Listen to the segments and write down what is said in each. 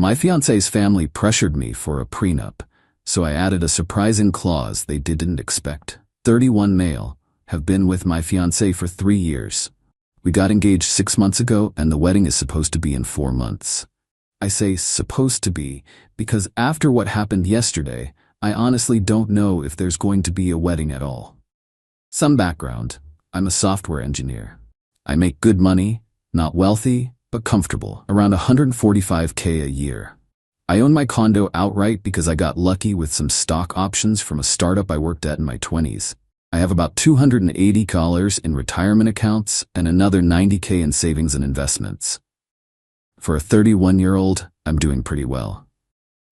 My fiancé's family pressured me for a prenup, so I added a surprising clause they didn't expect. 31 male, have been with my fiancé for 3 years. We got engaged 6 months ago and the wedding is supposed to be in 4 months. I say supposed to be because after what happened yesterday, I honestly don't know if there's going to be a wedding at all. Some background. I'm a software engineer. I make good money, not wealthy, but comfortable, around $145K a year. I own my condo outright because I got lucky with some stock options from a startup I worked at in my 20s. I have about $280 in retirement accounts and another $90K in savings and investments. For a 31-year-old, I'm doing pretty well.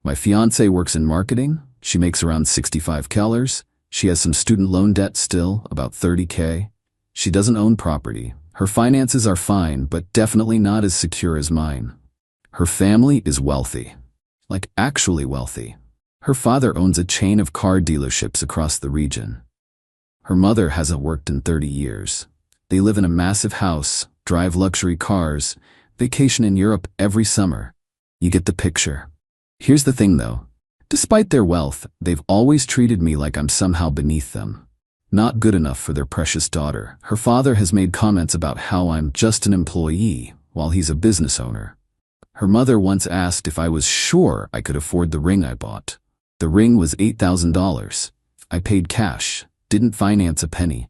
My fiancé works in marketing. She makes around $65K. She has some student loan debt still, about $30K. She doesn't own property. Her finances are fine, but definitely not as secure as mine. Her family is wealthy. Like actually wealthy. Her father owns a chain of car dealerships across the region. Her mother hasn't worked in 30 years. They live in a massive house, drive luxury cars, vacation in Europe every summer. You get the picture. Here's the thing though. Despite their wealth, they've always treated me like I'm somehow beneath them. Not good enough for their precious daughter. Her father has made comments about how I'm just an employee, while he's a business owner. Her mother once asked if I was sure I could afford the ring I bought. The ring was $8,000. I paid cash, didn't finance a penny.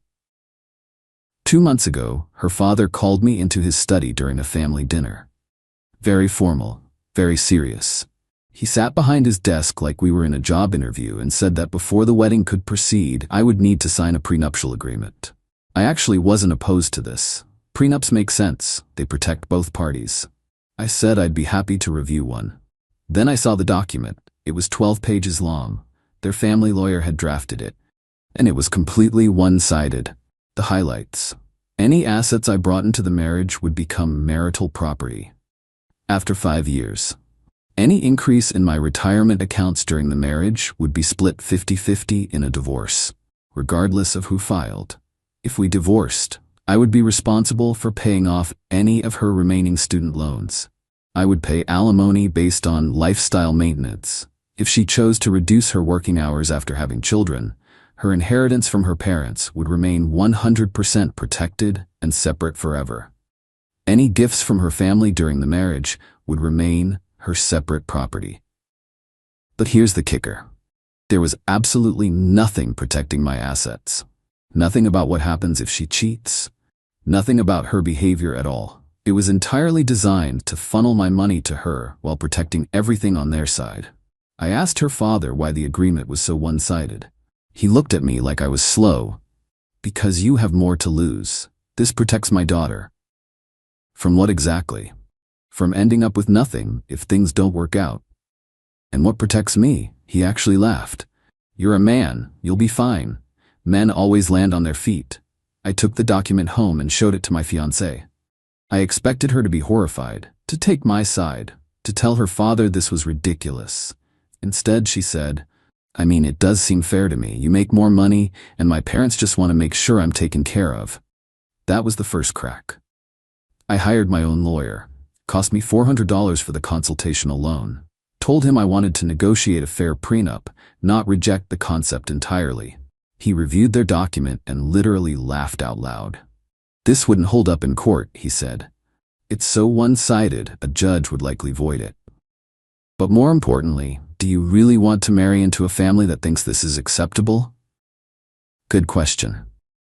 2 months ago, her father called me into his study during a family dinner. Very formal, very serious. He sat behind his desk like we were in a job interview and said that before the wedding could proceed, I would need to sign a prenuptial agreement. I actually wasn't opposed to this. Prenups make sense. They protect both parties. I said I'd be happy to review one. Then I saw the document. It was 12 pages long. Their family lawyer had drafted it. And it was completely one-sided. The highlights. Any assets I brought into the marriage would become marital property. After 5 years. Any increase in my retirement accounts during the marriage would be split 50-50 in a divorce, regardless of who filed. If we divorced, I would be responsible for paying off any of her remaining student loans. I would pay alimony based on lifestyle maintenance. If she chose to reduce her working hours after having children, her inheritance from her parents would remain 100% protected and separate forever. Any gifts from her family during the marriage would remain her separate property. But here's the kicker. There was absolutely nothing protecting my assets. Nothing about what happens if she cheats. Nothing about her behavior at all. It was entirely designed to funnel my money to her while protecting everything on their side. I asked her father why the agreement was so one-sided. He looked at me like I was slow. Because you have more to lose. This protects my daughter. From what exactly? From ending up with nothing if things don't work out. And what protects me? He actually laughed. You're a man, you'll be fine. Men always land on their feet. I took the document home and showed it to my fiancée. I expected her to be horrified, to take my side, to tell her father this was ridiculous. Instead, she said, I mean, it does seem fair to me. You make more money, and my parents just want to make sure I'm taken care of. That was the first crack. I hired my own lawyer. Cost me $400 for the consultation alone. Told him I wanted to negotiate a fair prenup, not reject the concept entirely. He reviewed their document and literally laughed out loud. This wouldn't hold up in court, he said. It's so one-sided, a judge would likely void it. But more importantly, do you really want to marry into a family that thinks this is acceptable? Good question.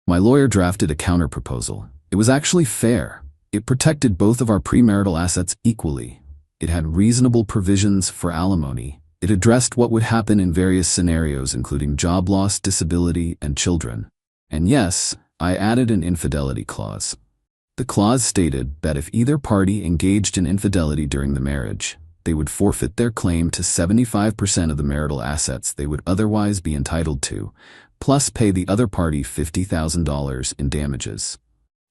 My lawyer drafted a counterproposal. It was actually fair. It protected both of our premarital assets equally. It had reasonable provisions for alimony. It addressed what would happen in various scenarios, including job loss, disability, and children. And yes, I added an infidelity clause. The clause stated that if either party engaged in infidelity during the marriage, they would forfeit their claim to 75% of the marital assets they would otherwise be entitled to, plus pay the other party $50,000 in damages.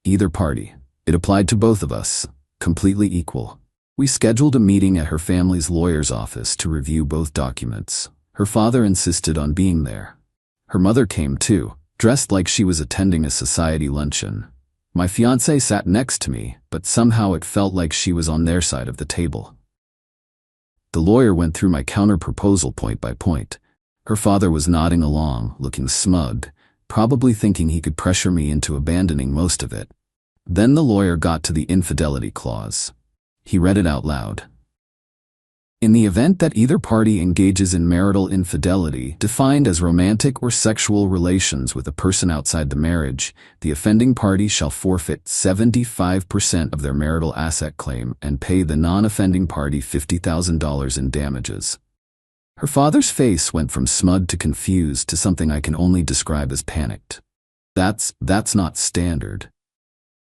Either party. It applied to both of us, completely equal. We scheduled a meeting at her family's lawyer's office to review both documents. Her father insisted on being there. Her mother came too, dressed like she was attending a society luncheon. My fiancée sat next to me, but somehow it felt like she was on their side of the table. The lawyer went through my counter-proposal point by point. Her father was nodding along, looking smug, probably thinking he could pressure me into abandoning most of it. Then the lawyer got to the infidelity clause. He read it out loud. In the event that either party engages in marital infidelity, defined as romantic or sexual relations with a person outside the marriage, the offending party shall forfeit 75% of their marital asset claim and pay the non-offending party $50,000 in damages. Her father's face went from smug to confused to something I can only describe as panicked. That's not standard,"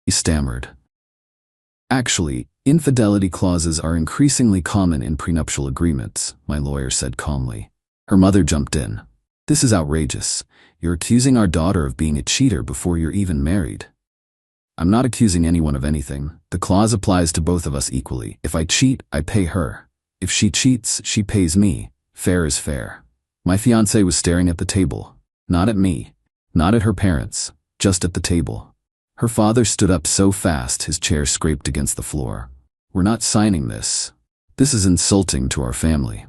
he stammered. "Actually, infidelity clauses are increasingly common in prenuptial agreements," my lawyer said calmly. Her mother jumped in. "This is outrageous. You're accusing our daughter of being a cheater before you're even married." "I'm not accusing anyone of anything. The clause applies to both of us equally. If I cheat, I pay her. If she cheats, she pays me. Fair is fair." My fiancée was staring at the table. Not at me. Not at her parents. Just at the table. Her father stood up so fast his chair scraped against the floor. "We're not signing this. This is insulting to our family."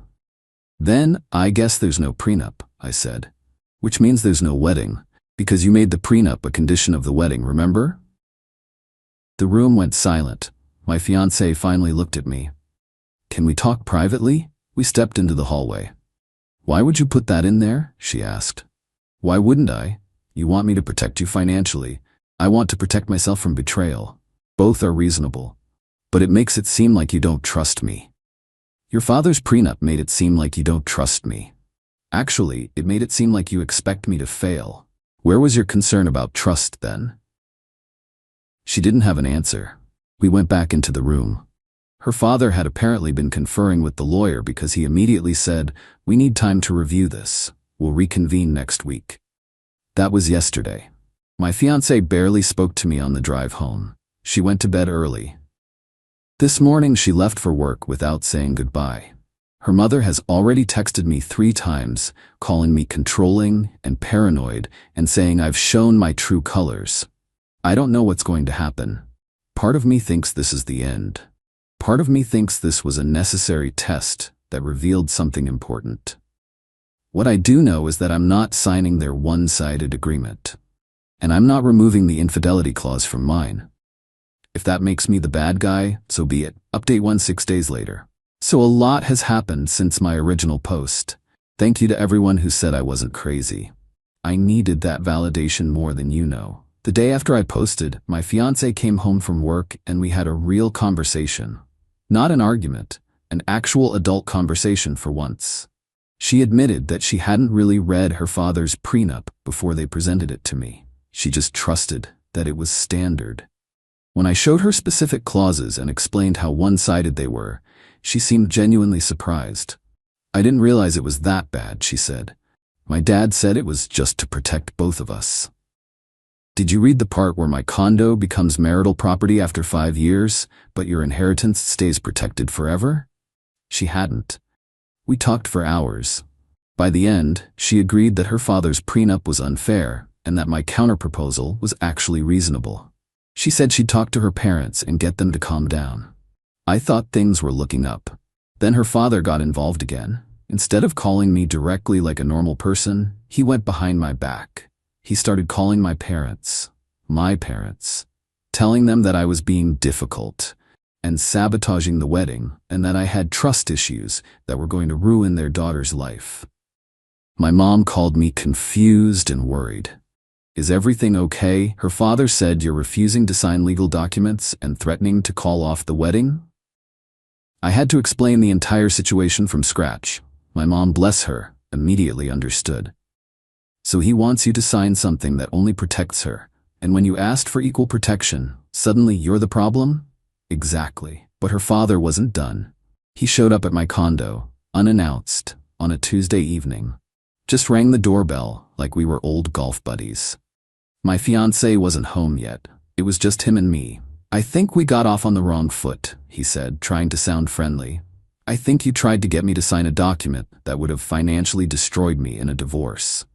"Then, I guess there's no prenup," I said. "Which means there's no wedding, because you made the prenup a condition of the wedding, remember?" The room went silent. My fiancée finally looked at me. "Can we talk privately?" We stepped into the hallway. "Why would you put that in there?" she asked. "Why wouldn't I? You want me to protect you financially. I want to protect myself from betrayal. Both are reasonable. But it makes it seem like you don't trust me." "Your father's prenup made it seem like you don't trust me. Actually, it made it seem like you expect me to fail. Where was your concern about trust then?" She didn't have an answer. We went back into the room. Her father had apparently been conferring with the lawyer because he immediately said, "We need time to review this. We'll reconvene next week." That was yesterday. My fiancée barely spoke to me on the drive home. She went to bed early. This morning she left for work without saying goodbye. Her mother has already texted me 3 times, calling me controlling and paranoid and saying I've shown my true colors. I don't know what's going to happen. Part of me thinks this is the end. Part of me thinks this was a necessary test that revealed something important. What I do know is that I'm not signing their one-sided agreement. And I'm not removing the infidelity clause from mine. If that makes me the bad guy, so be it. Update 6 days later. So a lot has happened since my original post. Thank you to everyone who said I wasn't crazy. I needed that validation more than you know. The day after I posted, my fiancé came home from work and we had a real conversation. Not an argument, an actual adult conversation for once. She admitted that she hadn't really read her father's prenup before they presented it to me. She just trusted that it was standard. When I showed her specific clauses and explained how one-sided they were, she seemed genuinely surprised. "I didn't realize it was that bad," she said. "My dad said it was just to protect both of us." "Did you read the part where my condo becomes marital property after 5 years, but your inheritance stays protected forever?" She hadn't. We talked for hours. By the end, she agreed that her father's prenup was unfair and that my counterproposal was actually reasonable. She said she'd talk to her parents and get them to calm down. I thought things were looking up. Then her father got involved again. Instead of calling me directly like a normal person, he went behind my back. He started calling my parents, telling them that I was being difficult and sabotaging the wedding and that I had trust issues that were going to ruin their daughter's life. My mom called me confused and worried. "Is everything okay?" Her father said, "You're refusing to sign legal documents and threatening to call off the wedding?" I had to explain the entire situation from scratch. My mom, bless her, immediately understood. "So he wants you to sign something that only protects her, and when you asked for equal protection, suddenly you're the problem?" Exactly. But her father wasn't done. He showed up at my condo, unannounced, on a Tuesday evening. Just rang the doorbell like we were old golf buddies. My fiancé wasn't home yet. It was just him and me. "I think we got off on the wrong foot," he said, trying to sound friendly. "I think you tried to get me to sign a document that would have financially destroyed me in a divorce."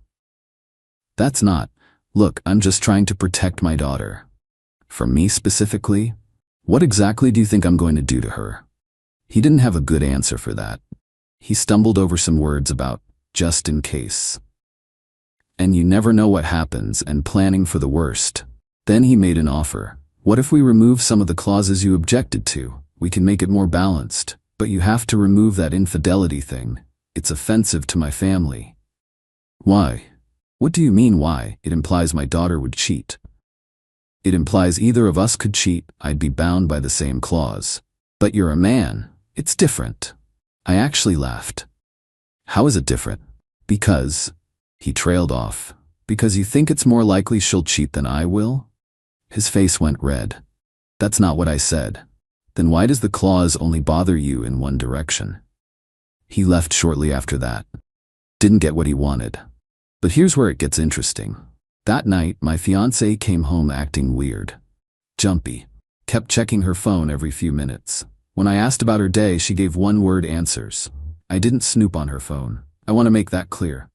"That's not. Look, I'm just trying to protect my daughter." "From me specifically? What exactly do you think I'm going to do to her?" He didn't have a good answer for that. He stumbled over some words about just in case. And you never know what happens, and planning for the worst. Then he made an offer. What if we remove some of the clauses you objected to? We can make it more balanced, but you have to remove that infidelity thing. It's offensive to my family. Why? What do you mean why? It implies my daughter would cheat. It implies either of us could cheat. I'd be bound by the same clause. But you're a man. It's different. I actually laughed. How is it different? Because, he trailed off, because you think it's more likely she'll cheat than I will? His face went red. That's not what I said. Then why does the clause only bother you in one direction? He left shortly after that. Didn't get what he wanted. But here's where it gets interesting. That night, my fiancée came home acting weird. Jumpy. Kept checking her phone every few minutes. When I asked about her day, she gave one-word answers. I didn't snoop on her phone. I want to make that clear.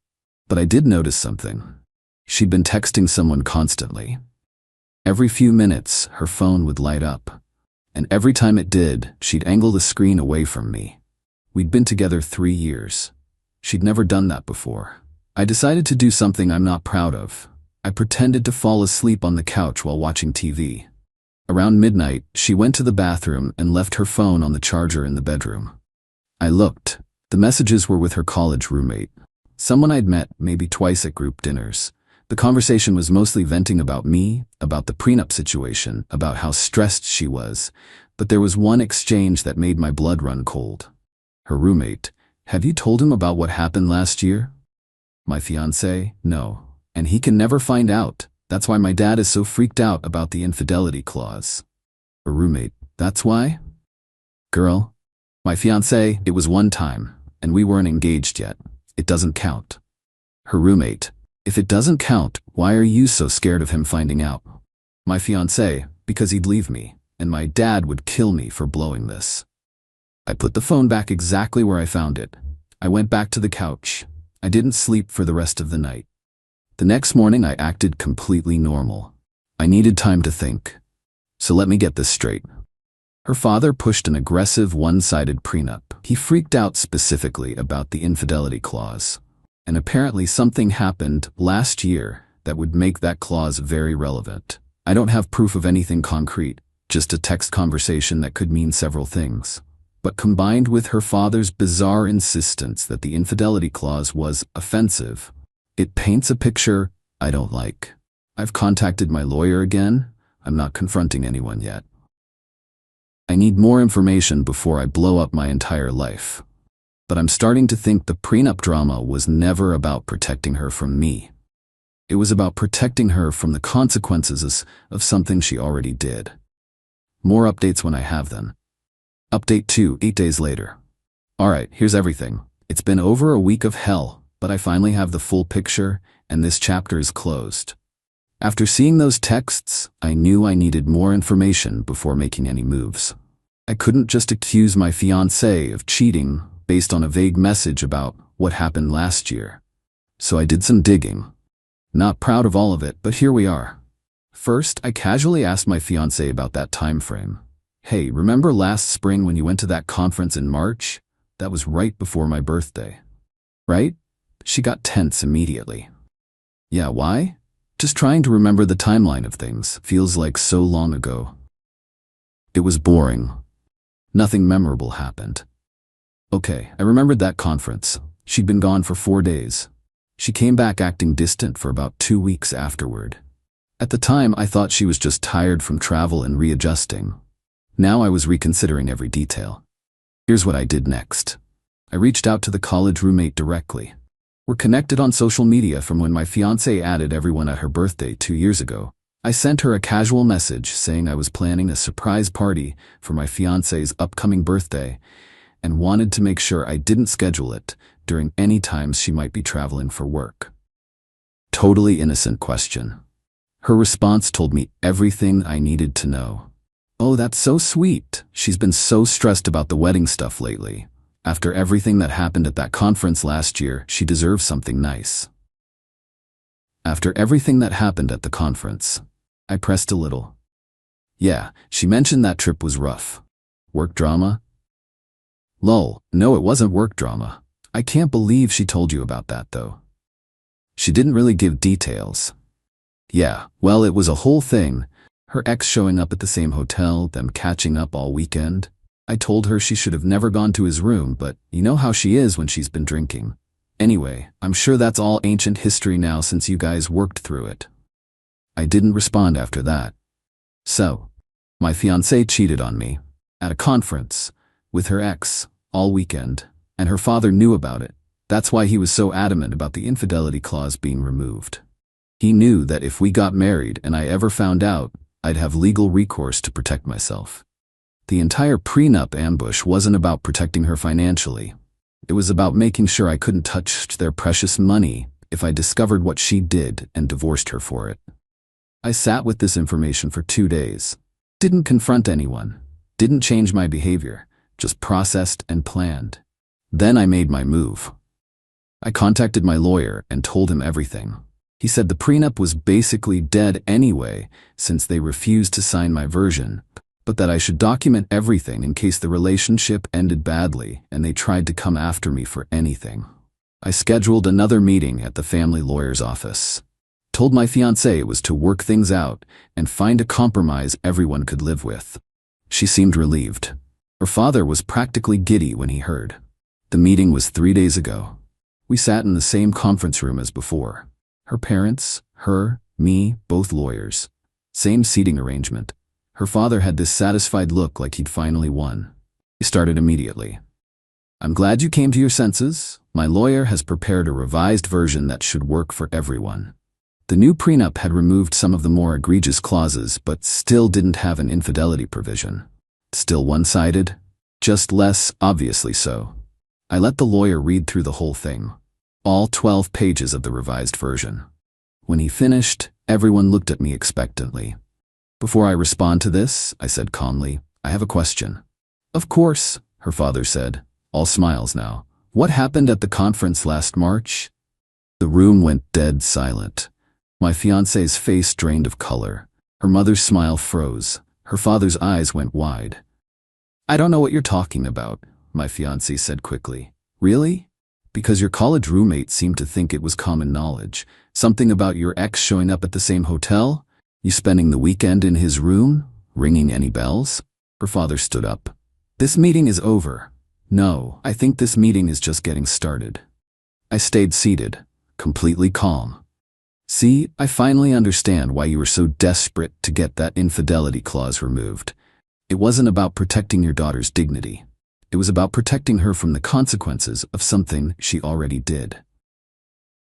But I did notice something. She'd been texting someone constantly. Every few minutes, her phone would light up. And every time it did, she'd angle the screen away from me. We'd been together 3 years. She'd never done that before. I decided to do something I'm not proud of. I pretended to fall asleep on the couch while watching TV. Around midnight, she went to the bathroom and left her phone on the charger in the bedroom. I looked. The messages were with her college roommate. Someone I'd met maybe twice at group dinners. The conversation was mostly venting about me, about the prenup situation, about how stressed she was. But there was one exchange that made my blood run cold. Her roommate, "Have you told him about what happened last year?" My fiancé, "No. And he can never find out. That's why my dad is so freaked out about the infidelity clause." Her roommate, "That's why?" Girl. My fiancé, "It was one time, and we weren't engaged yet. It doesn't count." Her roommate, "If it doesn't count, why are you so scared of him finding out?" My fiancé, "Because he'd leave me, and my dad would kill me for blowing this." I put the phone back exactly where I found it. I went back to the couch. I didn't sleep for the rest of the night. The next morning I acted completely normal. I needed time to think. So let me get this straight. Her father pushed an aggressive one-sided prenup. He freaked out specifically about the infidelity clause. And apparently something happened last year that would make that clause very relevant. I don't have proof of anything concrete, just a text conversation that could mean several things. But combined with her father's bizarre insistence that the infidelity clause was offensive, it paints a picture I don't like. I've contacted my lawyer again. I'm not confronting anyone yet. I need more information before I blow up my entire life. But I'm starting to think the prenup drama was never about protecting her from me. It was about protecting her from the consequences of something she already did. More updates when I have them. Update 2, 8 days later. Alright, here's everything. It's been over a week of hell, but I finally have the full picture, and this chapter is closed. After seeing those texts, I knew I needed more information before making any moves. I couldn't just accuse my fiancé of cheating based on a vague message about what happened last year. So I did some digging. Not proud of all of it, but here we are. First, I casually asked my fiancé about that time frame. "Hey, remember last spring when you went to that conference in March? That was right before my birthday. Right?" She got tense immediately. "Yeah, why?" "Just trying to remember the timeline of things. Feels like so long ago." It was boring. Nothing memorable happened. Okay, I remembered that conference. She'd been gone for 4 days. She came back acting distant for about 2 weeks afterward. At the time, I thought she was just tired from travel and readjusting. Now I was reconsidering every detail. Here's what I did next. I reached out to the college roommate directly. We're connected on social media from when my fiancée added everyone at her birthday 2 years ago. I sent her a casual message saying I was planning a surprise party for my fiancée's upcoming birthday and wanted to make sure I didn't schedule it during any times she might be traveling for work. Totally innocent question. Her response told me everything I needed to know. "Oh, that's so sweet. She's been so stressed about the wedding stuff lately. After everything that happened at that conference last year, she deserves something nice." After everything that happened at the conference, I pressed a little. "Yeah, she mentioned that trip was rough. Work drama?" Lol, no, it wasn't work drama. I can't believe she told you about that though. She didn't really give details. Yeah, well, it was a whole thing. Her ex showing up at the same hotel, them catching up all weekend. I told her she should have never gone to his room, but you know how she is when she's been drinking. Anyway, I'm sure that's all ancient history now since you guys worked through it. I didn't respond after that. So, my fiancée cheated on me at a conference with her ex all weekend, and her father knew about it. That's why he was so adamant about the infidelity clause being removed. He knew that if we got married and I ever found out, I'd have legal recourse to protect myself. The entire prenup ambush wasn't about protecting her financially. It was about making sure I couldn't touch their precious money if I discovered what she did and divorced her for it. I sat with this information for 2 days. Didn't confront anyone. Didn't change my behavior. Just processed and planned. Then I made my move. I contacted my lawyer and told him everything. He said the prenup was basically dead anyway since they refused to sign my version, but that I should document everything in case the relationship ended badly and they tried to come after me for anything. I scheduled another meeting at the family lawyer's office. Told my fiancée it was to work things out and find a compromise everyone could live with. She seemed relieved. Her father was practically giddy when he heard. The meeting was 3 days ago. We sat in the same conference room as before. Her parents, her, me, both lawyers. Same seating arrangement. Her father had this satisfied look like he'd finally won. He started immediately. I'm glad you came to your senses. My lawyer has prepared a revised version that should work for everyone. The new prenup had removed some of the more egregious clauses, but still didn't have an infidelity provision. Still one-sided? Just less obviously so. I let the lawyer read through the whole thing. All 12 pages of the revised version. When he finished, everyone looked at me expectantly. Before I respond to this, I said calmly, I have a question. Of course, her father said, all smiles now. What happened at the conference last March? The room went dead silent. My fiancée's face drained of color. Her mother's smile froze. Her father's eyes went wide. I don't know what you're talking about, my fiancée said quickly. Really? Because your college roommate seemed to think it was common knowledge. Something about your ex showing up at the same hotel? You spending the weekend in his room? Ringing any bells? Her father stood up. This meeting is over. No, I think this meeting is just getting started. I stayed seated, completely calm. See, I finally understand why you were so desperate to get that infidelity clause removed. It wasn't about protecting your daughter's dignity. It was about protecting her from the consequences of something she already did.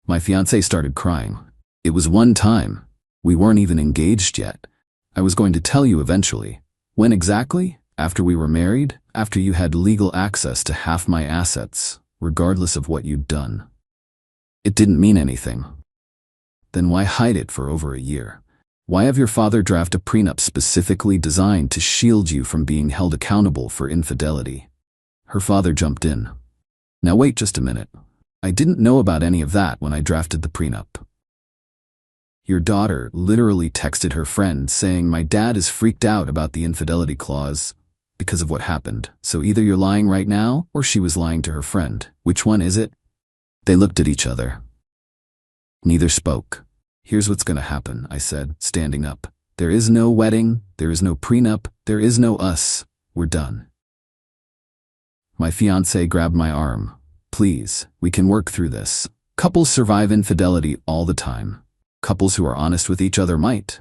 My fiancé started crying. It was one time. We weren't even engaged yet. I was going to tell you eventually. When exactly? After we were married? After you had legal access to half my assets, regardless of what you'd done. It didn't mean anything. Then why hide it for over a year? Why have your father draft a prenup specifically designed to shield you from being held accountable for infidelity? Her father jumped in. Now wait just a minute. I didn't know about any of that when I drafted the prenup. Your daughter literally texted her friend saying my dad is freaked out about the infidelity clause because of what happened. So either you're lying right now or she was lying to her friend. Which one is it? They looked at each other. Neither spoke. Here's what's gonna happen, I said, standing up. There is no wedding, there is no prenup, there is no us. We're done. My fiancé grabbed my arm. Please, we can work through this. Couples survive infidelity all the time. Couples who are honest with each other might.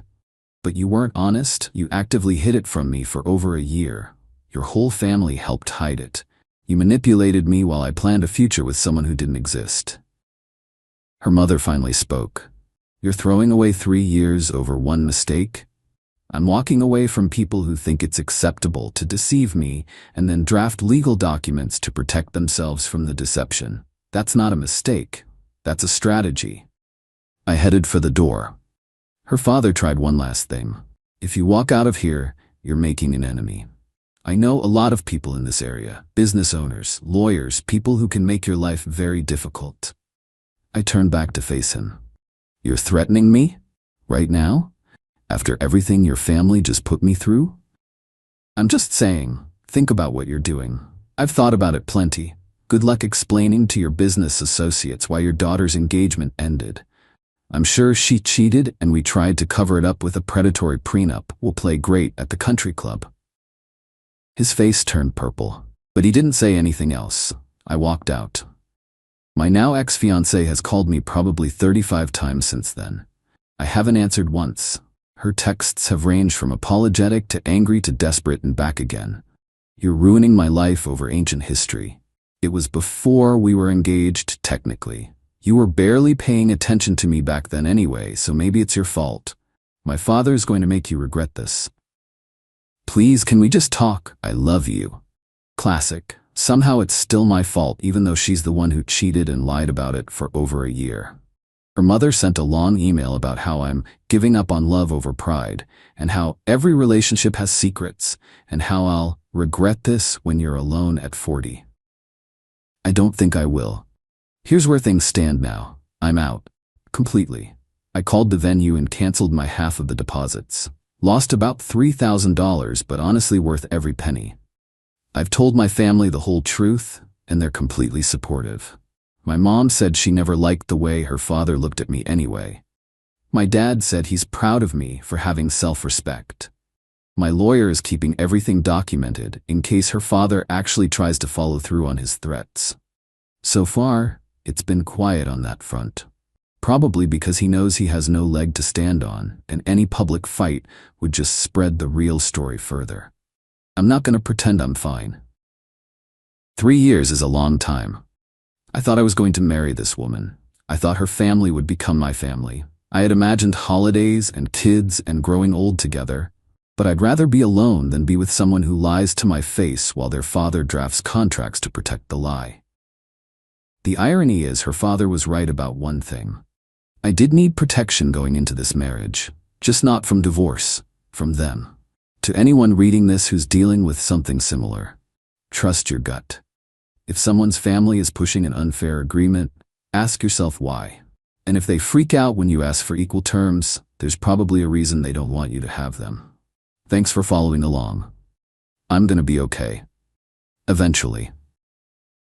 But you weren't honest. You actively hid it from me for over a year. Your whole family helped hide it. You manipulated me while I planned a future with someone who didn't exist. Her mother finally spoke. You're throwing away 3 years over one mistake? I'm walking away from people who think it's acceptable to deceive me and then draft legal documents to protect themselves from the deception. That's not a mistake. That's a strategy. I headed for the door. Her father tried one last thing. If you walk out of here, you're making an enemy. I know a lot of people in this area, business owners, lawyers, people who can make your life very difficult. I turned back to face him. You're threatening me? Right now? After everything your family just put me through? I'm just saying, think about what you're doing. I've thought about it plenty. Good luck explaining to your business associates why your daughter's engagement ended. I'm sure she cheated and we tried to cover it up with a predatory prenup. We'll play great at the country club." His face turned purple, but he didn't say anything else. I walked out. My now ex-fiancée has called me probably 35 times since then. I haven't answered once. Her texts have ranged from apologetic to angry to desperate and back again. "You're ruining my life over ancient history. It was before we were engaged, technically. You were barely paying attention to me back then anyway, so maybe it's your fault. My father's going to make you regret this. Please, can we just talk? I love you." Classic. Somehow it's still my fault, even though she's the one who cheated and lied about it for over a year. Her mother sent a long email about how I'm giving up on love over pride, and how every relationship has secrets, and how I'll regret this when you're alone at 40. I don't think I will. Here's where things stand now. I'm out. Completely. I called the venue and canceled my half of the deposits. Lost about $3,000, but honestly worth every penny. I've told my family the whole truth, and they're completely supportive. My mom said she never liked the way her father looked at me anyway. My dad said he's proud of me for having self-respect. My lawyer is keeping everything documented in case her father actually tries to follow through on his threats. So far, it's been quiet on that front. Probably because he knows he has no leg to stand on, and any public fight would just spread the real story further. I'm not going to pretend I'm fine. 3 years is a long time. I thought I was going to marry this woman. I thought her family would become my family. I had imagined holidays and kids and growing old together, but I'd rather be alone than be with someone who lies to my face while their father drafts contracts to protect the lie. The irony is her father was right about one thing. I did need protection going into this marriage, just not from divorce, from them. To anyone reading this who's dealing with something similar, trust your gut. If someone's family is pushing an unfair agreement, ask yourself why. And if they freak out when you ask for equal terms, there's probably a reason they don't want you to have them. Thanks for following along. I'm gonna be okay. Eventually.